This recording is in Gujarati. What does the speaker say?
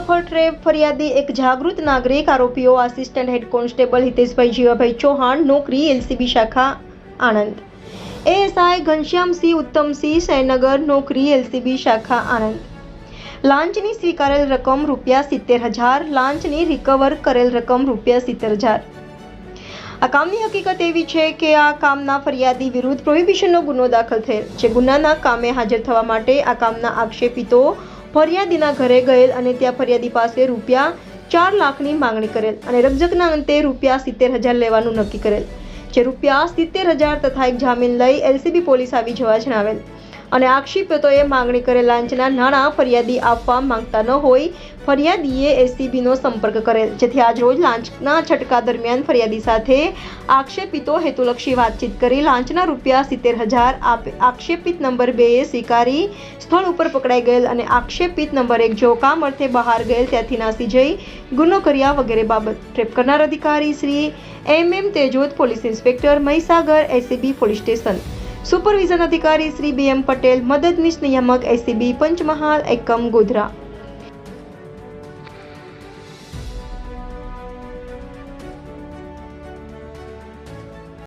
સફળ ટ્રેપ ફરિયાદી એક જાગૃત નાગરિક. આરોપીઓ assistant head constable Hiteshbhai Jivabhai Chauhan, નોકરી એલસીબી શાખા આણંદ. એએસઆઈ ઘનશ્યામસિંહ ઉત્તમસિંહ સૈનગર, નોકરી એલસીબી શાખા આણંદ. લાંચની સ્વીકારેલ રકમ ₹70,000, લાંચની રિકવર કરેલ રકમ ₹70,000. આ કામની હકીકત એવી છે કે આ કામના ફરિયાદી વિરુદ્ધ પ્રોહિબિશનનો ગુનો દાખલ થયેલ. જે ગુનાના કામે હાજર થવા માટે આ કામના આક્ષેપિતો ફરિયાદીના ઘરે ગયેલ અને ત્યાં ફરિયાદી પાસે ₹4 લાખની માંગણી કરેલ અને રકઝકના અંતે ₹70,000 લેવાનું નક્કી કરેલ. જે ₹70,000 તથા એક જામીન લઈ એલસીબી પોલીસ આવી જવા જણાવેલ અને આક્ષેપિતોએ માંગણી કરેલ લાંચના નાણાં ફરિયાદી આપવા માંગતા ન હોય ફરિયાદીએ એસીબીનો સંપર્ક કરેલ. જેથી આજરોજ લાંચના છટકા દરમિયાન ફરિયાદી સાથે આક્ષેપિતો હેતુલક્ષી વાતચીત કરી લાંચના ₹70,000 આક્ષેપિત નંબર 2 સ્વીકારી સ્થળ ઉપર પકડાઈ ગયેલ અને આક્ષેપિત નંબર 1 જો કામ અર્થે બહાર ગયેલ ત્યાંથી નાસી જઈ ગુનો કર્યા વગેરે બાબત. ટ્રેપ કરનાર અધિકારી Shri MM Tejot, police inspector Mahisagar, ACB police station. Supervision અધિકારી શ્રી BM પટેલ, મદદનીશ નિયામક એસીબી પંચમહાલ એકમ ગોધરા.